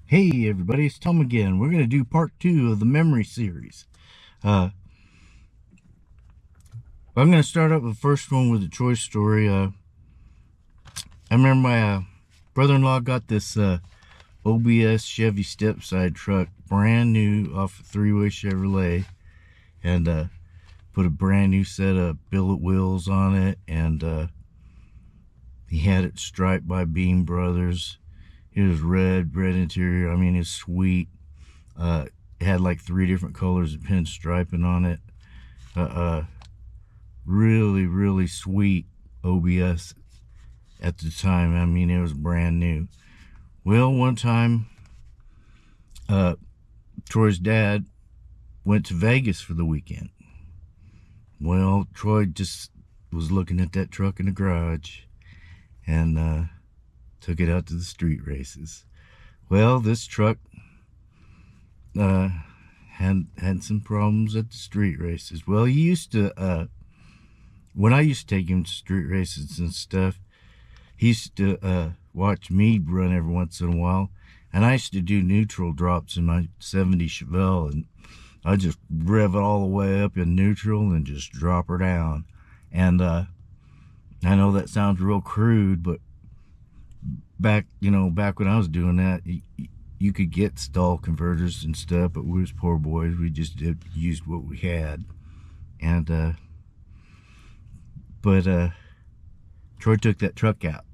Hey everybody, it's Tom again. We're going to do part 2 of the memory series. I'm going to start up with the first one with the Troy story. I remember my brother-in-law got this OBS Chevy step-side truck, brand new off a three-way Chevrolet, and put a brand new set of billet wheels on it, and he had it striped by Beam Brothers. It was red interior. I mean, it's sweet. It had like 3 different colors of pinstriping on it. Really sweet OBS at the time. I mean, it was brand new. Well, one time, Troy's dad went to Vegas for the weekend. Well, Troy just was looking at that truck in the garage and took it out to the street races. Well, this truck had some problems at the street races. Well, he used to, when I used to take him to street races and stuff, he used to watch me run every once in a while, and I used to do neutral drops in my 70 Chevelle, and I just rev it all the way up in neutral and just drop her down. And I know that sounds real crude, but back when I was doing that, you could get stall converters and stuff, but we was poor boys. We just used what we had. And Troy took that truck out,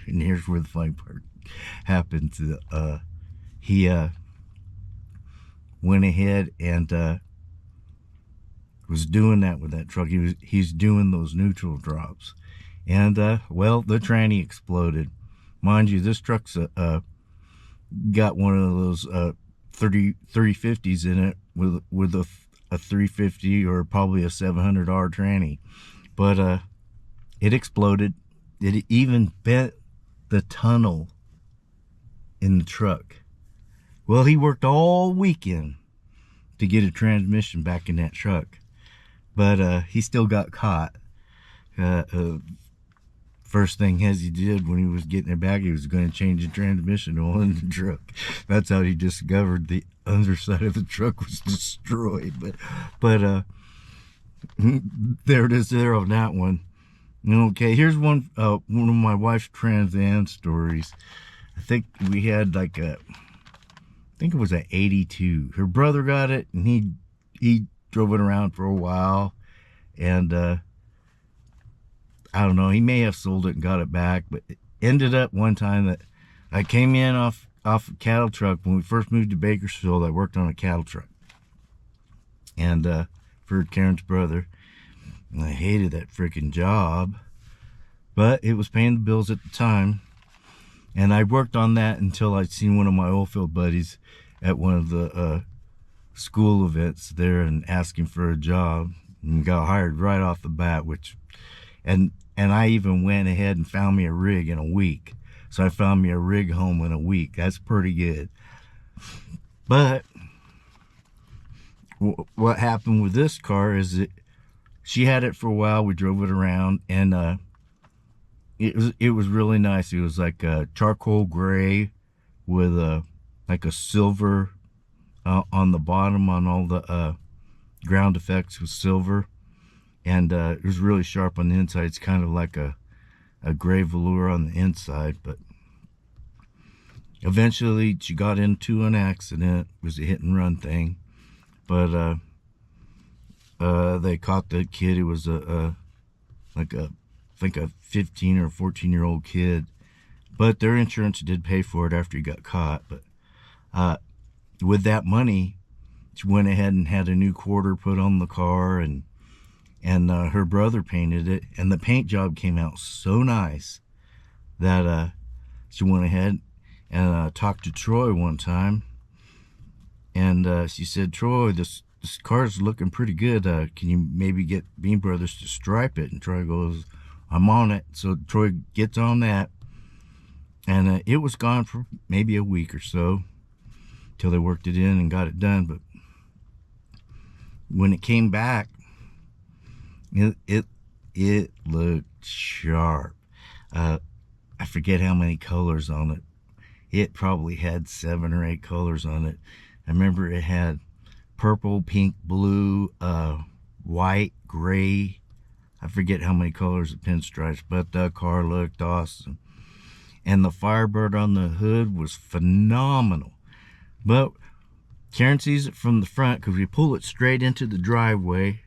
and here's where the funny part happened. He went ahead and was doing that with that truck. He's doing those neutral drops, and well, the tranny exploded. Mind you, this truck's got one of those 350s in it with a 350 or probably a 700R tranny, but it exploded. It even bent the tunnel in the truck. Well, he worked all weekend to get a transmission back in that truck, but he still got caught. First thing as he did when he was getting it back, he was going to change the transmission oil in the truck. That's how he discovered the underside of the truck was destroyed. But there it is there on that one. Okay, here's one of my wife's Trans Am stories. I think we had like I think it was an 82. Her brother got it, and he drove it around for a while, and I don't know, he may have sold it and got it back, but it ended up one time that I came in off a cattle truck. When we first moved to Bakersfield, I worked on a cattle truck, and for Karen's brother. And I hated that freaking job, but it was paying the bills at the time. And I worked on that until I'd seen one of my oilfield buddies at one of the school events there and asking for a job, and got hired right off the bat, and I even went ahead and found me a rig in a week. So I found me a rig home in a week. That's pretty good. But what happened with this car is that she had it for a while. We drove it around, and it was really nice. It was like a charcoal gray with like a silver on the bottom. On all the ground effects was silver, and it was really sharp on the inside. It's kind of like a gray velour on the inside. But eventually she got into an accident. It was a hit and run thing, but they caught the kid. It was I think a 15 or 14-year-old kid, but their insurance did pay for it after he got caught. But with that money, she went ahead and had a new quarter put on the car, and her brother painted it, and the paint job came out so nice that she went ahead and talked to Troy one time, and she said, "Troy, this car's looking pretty good. Can you maybe get Beam Brothers to stripe it?" And Troy goes, "I'm on it." So Troy gets on that, and it was gone for maybe a week or so till they worked it in and got it done. But when it came back, it looked sharp. I forget how many colors on it. it probably had 7 or 8 colors on it. I remember it had purple, pink, blue, white, gray. I forget how many colors of pinstripes, but the car looked awesome. And the Firebird on the hood was phenomenal. But Karen sees it from the front because we pull it straight into the driveway,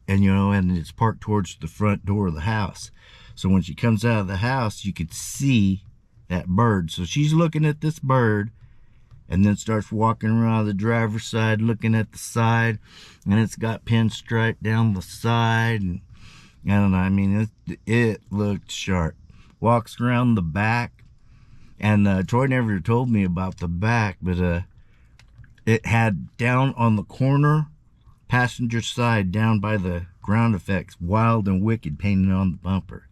and and it's parked towards the front door of the house. So when she comes out of the house, you could see that bird. So she's looking at this bird, and then starts walking around the driver's side, looking at the side, and it's got pinstripe down the side, and I don't know, I mean, it looked sharp. Walks around the back, and Troy never told me about the back, but it had down on the corner, passenger side, down by the ground effects, Wild and Wicked painted on the bumper.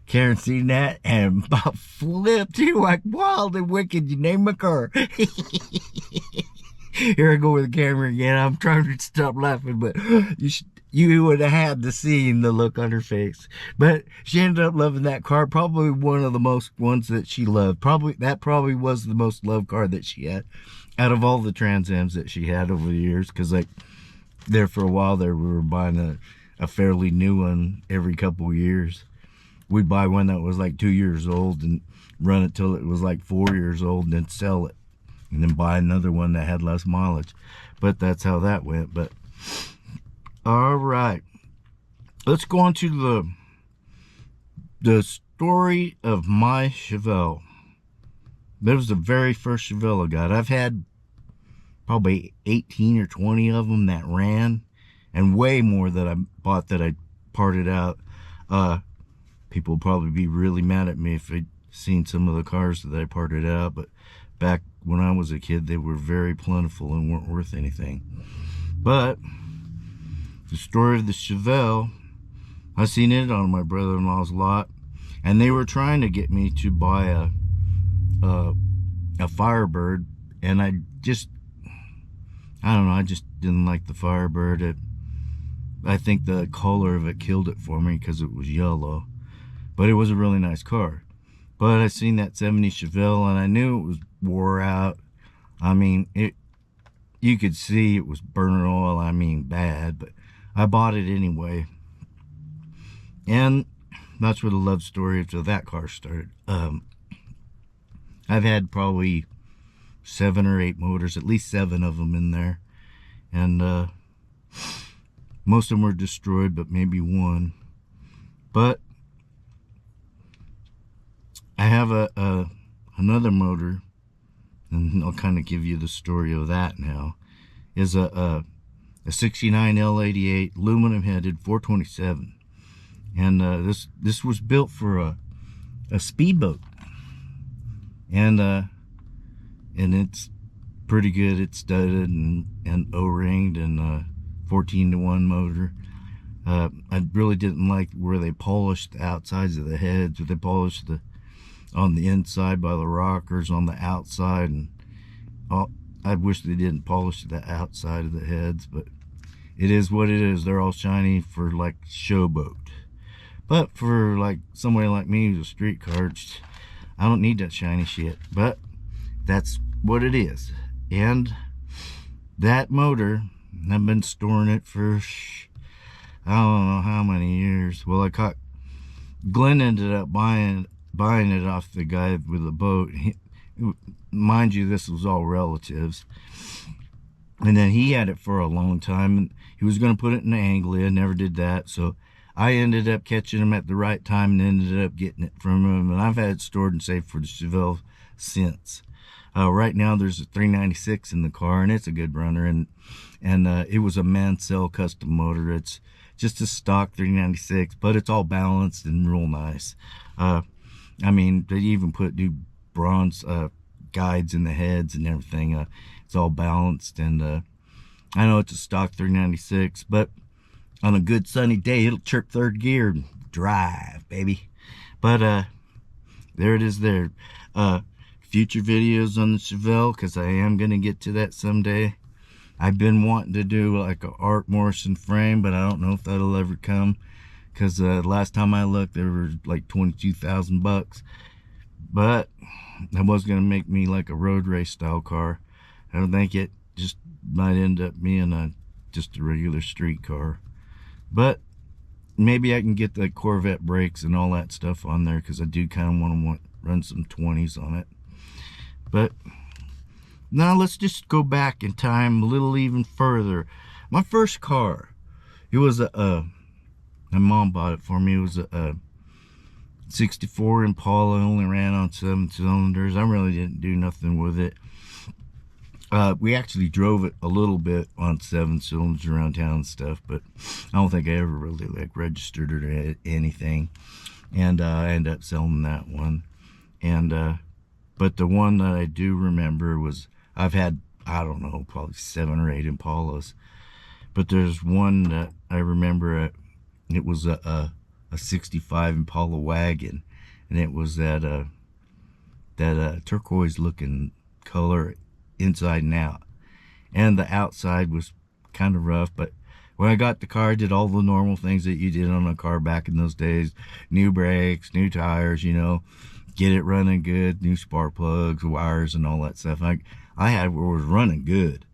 Karen seen that and about flipped. She like, Wild and Wicked, you name my car. Here I go with the camera again. I'm trying to stop laughing, but you would have had to see the look on her face. But she ended up loving that car. Probably one of the most ones that she loved. That probably was the most loved car that she had out of all the Trans Ams that she had over the years. Because like there for a while there, we were buying a fairly new one every couple of years. We'd buy one that was like 2 years old and run it till it was like 4 years old and then sell it. And then buy another one that had less mileage. But that's how that went. But all right, let's go on to the story of my Chevelle. That was the very first Chevelle I got. I've had probably 18 or 20 of them that ran, and way more that I bought that I parted out. People would probably be really mad at me if they'd seen some of the cars that I parted out, but back when I was a kid, they were very plentiful and weren't worth anything. But the story of the Chevelle, I seen it on my brother-in-law's lot, and they were trying to get me to buy a Firebird, and I don't know, I just didn't like the Firebird. I think the color of it killed it for me because it was yellow, but it was a really nice car. But I seen that 70 Chevelle, and I knew it was wore out. I mean, you could see it was burning oil, I mean bad, but I bought it anyway. And that's where the love story of that car started. I've had probably 7 or 8 motors, at least 7 of them in there. And most of them were destroyed, but maybe one. But I have another motor, and I'll kind of give you the story of that now. Is a 69 L88 aluminum headed 427, and this was built for a speedboat, and it's pretty good. It's studded and O-ringed, and 14-to-1 motor. I really didn't like where they polished the outsides of the heads, or they polished on the inside by the rockers, on the outside, and I wish they didn't polish the outside of the heads, but it is what it is. They're all shiny for like showboat. But for like somebody like me who's a street car, I don't need that shiny shit. But that's what it is. And that motor, I've been storing it for I don't know how many years. Well, Glenn ended up buying it off the guy with the boat. Mind you, this was all relatives. And then he had it for a long time, and he was going to put it in Anglia, never did that. So I ended up catching him at the right time and ended up getting it from him. And I've had it stored and saved for the Chevelle since. Right now there's a 396 in the car, and it's a good runner. And it was a Mansell custom motor. It's just a stock 396, but it's all balanced and real nice. I mean, they even put new bronze guides in the heads and everything. It's all balanced, and I know it's a stock 396, but on a good sunny day, it'll chirp third gear and drive, baby. But there it is there. Future videos on the Chevelle, because I am going to get to that someday. I've been wanting to do like a Art Morrison frame, but I don't know if that'll ever come, because last time I looked, they were like $22,000. but that was going to make me like a road race style car. I don't think it just might end up being just a regular street car. But maybe I can get the Corvette brakes and all that stuff on there, because I do kind of want to run some 20s on it. But now let's just go back in time a little even further. My first car, it was my mom bought it for me. It was a 64 Impala. Only ran on 7 cylinders. I really didn't do nothing with it. We actually drove it a little bit on 7 cylinders around town and stuff, but I don't think I ever really like registered it or anything. And I ended up selling that one. And but the one that I do remember was, I've had, I don't know, probably 7 or 8 Impalas, but there's one that I remember. It was a 65 Impala wagon, and it was that turquoise looking color inside and out, and the outside was kind of rough. But when I got the car, I did all the normal things that you did on a car back in those days: new brakes, new tires, you know, get it running good, new spark plugs, wires, and all that stuff. I had was running good.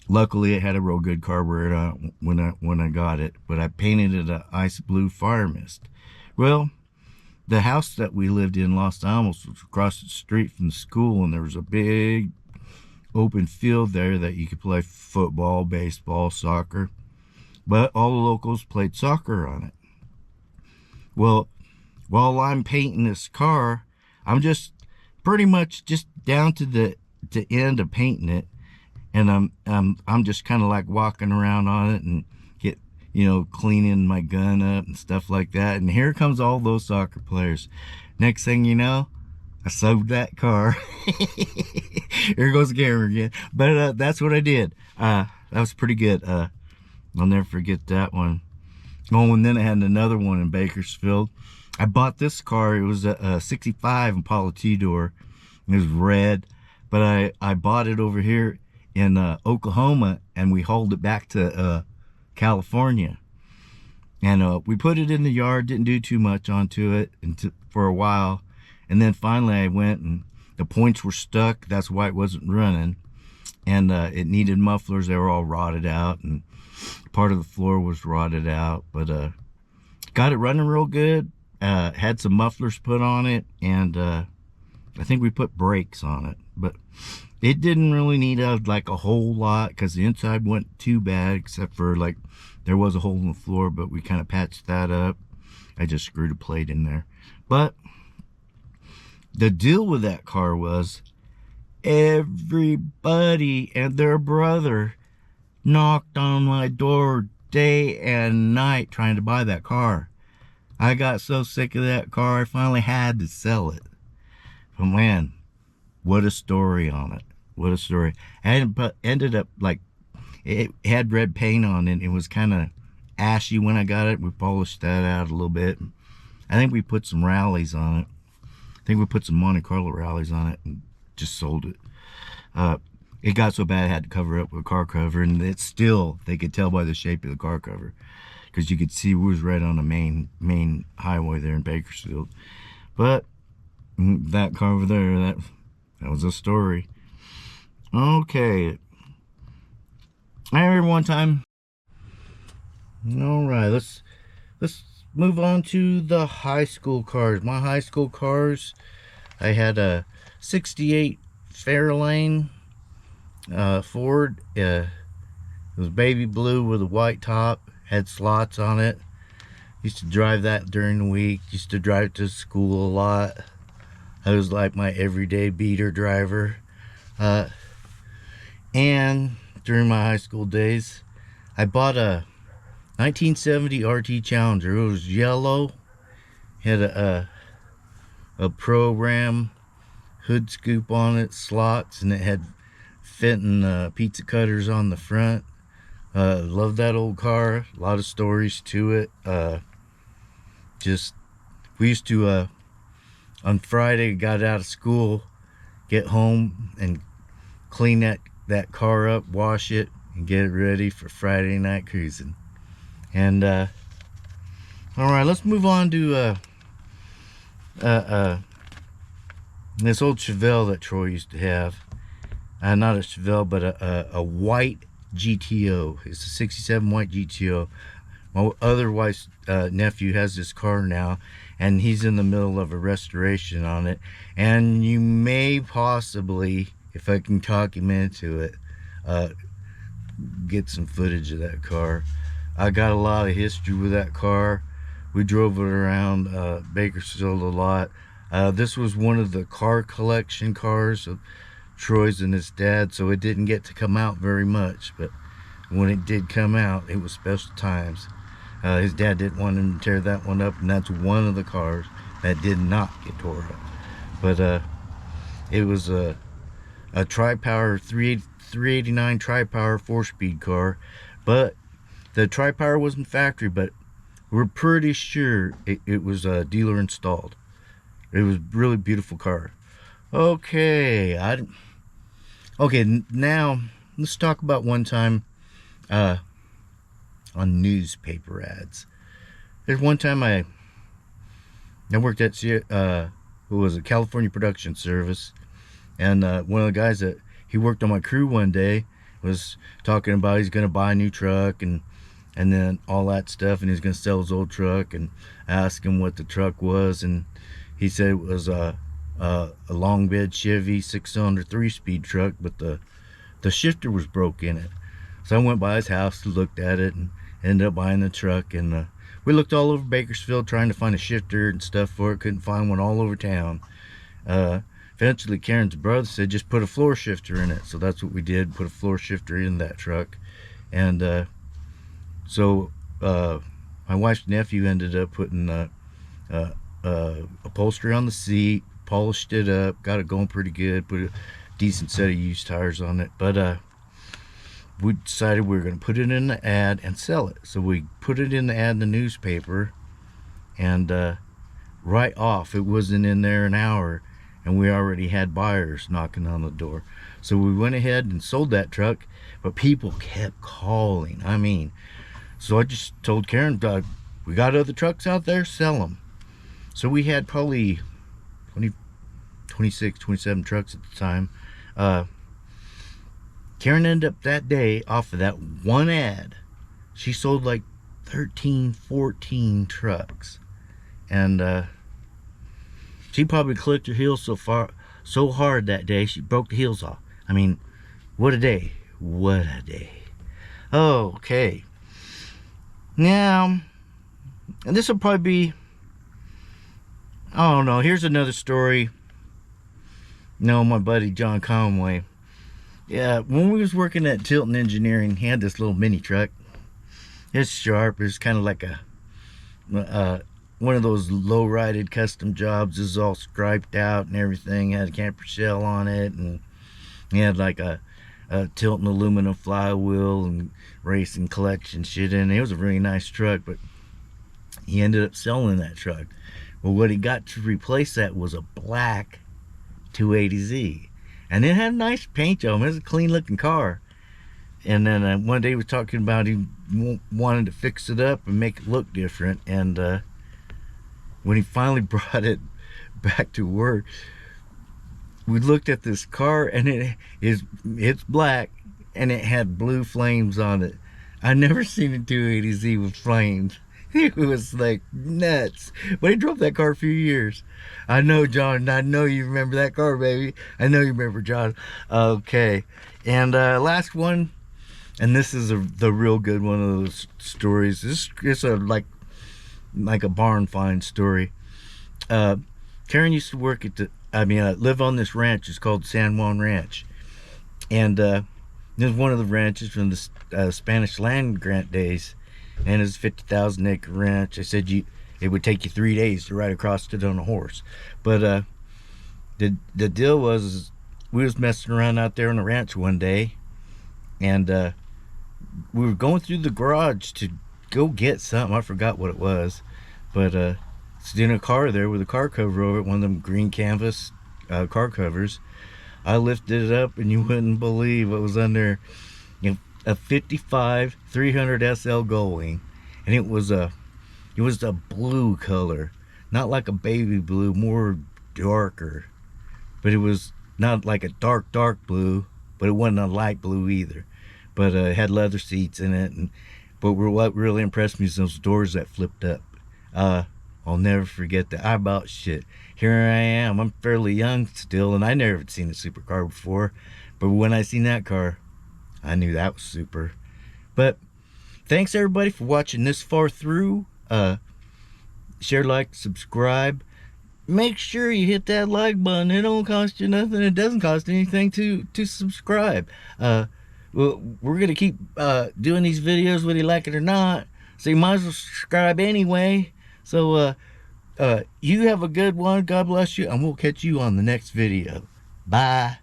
Luckily, it had a real good carburetor when I got it, but I painted it a ice blue fire mist. Well, the house that we lived in, Los Alamos, was across the street from the school, and there was a big open field there that you could play football, baseball, soccer. But all the locals played soccer on it. Well, while I'm painting this car, I'm just pretty much just down to the end of painting it, and I'm just kind of like walking around on it and cleaning my gun up and stuff like that. And here comes all those soccer players. Next thing you know, I sold that car. Here goes the camera again. But that's what I did. That was pretty good. I'll never forget that one. Oh, and then I had another one in Bakersfield. I bought this car. It was a 65 Impala two-door. It was red. But I bought it over here in Oklahoma, and we hauled it back to California, and we put it in the yard. Didn't do too much onto it for a while, and then finally I went, and the points were stuck. That's why it wasn't running, and it needed mufflers. They were all rotted out, and part of the floor was rotted out. But got it running real good. Had some mufflers put on it, and I think we put brakes on it, but it didn't really need like a whole lot, because the inside wasn't too bad, except for like there was a hole in the floor, but we kind of patched that up. I just screwed a plate in there. But the deal with that car was everybody and their brother knocked on my door day and night trying to buy that car. I got so sick of that car, I finally had to sell it. But man, what a story on it. What a story. And ended up like, it had red paint on it. It was kind of ashy when I got it. We polished that out a little bit. I think we put some rallies on it. I think we put some Monte Carlo rallies on it and just sold it. It got so bad I had to cover up with a car cover, and it's still, they could tell by the shape of the car cover, because you could see it was right on the main highway there in Bakersfield. But that car over there, that was a story. Okay. I remember one time. All right, let's move on to the high school cars. My high school cars, I had a 68 Fairlane Ford. It was baby blue with a white top, had slots on it. Used to drive that during the week. Used to drive it to school a lot. I was like my everyday beater driver. And during my high school days, I bought a 1970 RT Challenger. It was yellow, had a program hood scoop on it, slots, and it had fitting pizza cutters on the front. Loved that old car. A lot of stories to it. We used to on Friday, got out of school, get home and clean that car up, wash it, and get it ready for Friday night cruising. And all right, let's move on to this old Chevelle that Troy used to have. Not a Chevelle, but a white GTO. It's a 67 white GTO. My other wife's nephew has this car now, and he's in the middle of a restoration on it. And you may possibly, if I can talk him into it, get some footage of that car. I got a lot of history with that car. We drove it around Bakersfield a lot. This was one of the car collection cars of Troy's and his dad, so it didn't get to come out very much, but when it did come out, it was special times. His dad didn't want him to tear that one up, and that's one of the cars that did not get tore up. But it was a Tri-Power 389 Tri-Power 4-speed car, but the Tri-Power wasn't factory, but we're pretty sure it was dealer installed. It was a really beautiful car. Okay, now let's talk about one time on newspaper ads. There's one time I worked at who was a California Production Service, and one of the guys that he worked on my crew one day was talking about he's going to buy a new truck and then all that stuff, and he's going to sell his old truck, and I asked him what the truck was, and he said it was a long bed Chevy 6-cylinder 3-speed truck, but the shifter was broke in it. So I went by his house, looked at it, and ended up buying the truck. And we looked all over Bakersfield trying to find a shifter and stuff for it. Couldn't find one all over town. Eventually Karen's brother said just put a floor shifter in it, so that's what we did, put a floor shifter in that truck. And so my wife's nephew ended up putting upholstery on the seat, polished it up, got it going pretty good, put a decent set of used tires on it. But we decided we were going to put it in the ad and sell it. So we put it in the ad in the newspaper, and right off, it wasn't in there an hour, and we already had buyers knocking on the door. So we went ahead and sold that truck, but people kept calling. I mean, so I just told Karen, we got other trucks out there, sell them. So we had probably 26, 27 trucks at the time. Karen ended up that day, off of that one ad, she sold like 13, 14 trucks. And she probably clicked her heels so hard that day, she broke the heels off. I mean, what a day. What a day. Okay. Now, and this will probably be, I don't know, here's another story. My buddy John Conway. Yeah, when we was working at Tilton Engineering, he had this little mini truck. It's sharp. It's kind of like one of those low-rided custom jobs. It's all striped out and everything. It had a camper shell on it, and he had like a Tilton aluminum flywheel and racing collection shit in it. It was a really nice truck, but he ended up selling that truck. Well, what he got to replace that was a black 280Z. And it had a nice paint job. It was a clean looking car. And then one day he was talking about he wanted to fix it up and make it look different. And when he finally brought it back to work, we looked at this car, and it's black, and it had blue flames on it. I never seen a 280Z with flames. It was like nuts. But he drove that car a few years. I know, John. I know you remember that car, baby. I know you remember, John. Okay. And last one, and this is the real good one of those stories. It's like a barn find story. Karen used to work at live on this ranch. It's called San Juan Ranch. And this is one of the ranches from the Spanish land grant days. And it's a 50,000 acre ranch. I said it would take you 3 days to ride across it on a horse. But the deal was we was messing around out there on the ranch one day, and we were going through the garage to go get something. I forgot what it was, but it's in a car there with a car cover over it, one of them green canvas car covers. I lifted it up, and you wouldn't believe what was under. A 55 300 SL Gullwing, and it was a blue color. not like a baby blue, more darker. But it was not like a dark blue, but it wasn't a light blue either. But it had leather seats in it. But what really impressed me is those doors that flipped up. I'll never forget that. I bought shit. Here I am. I'm fairly young still, and I never seen a supercar before. But when I seen that car, I knew that was super. But thanks everybody for watching this far through. Share, like, subscribe. Make sure you hit that like button. It don't cost you nothing. It doesn't cost anything to subscribe. Well, we're gonna keep doing these videos whether you like it or not, so you might as well subscribe anyway. So you have a good one. God bless you, and we'll catch you on the next video. Bye.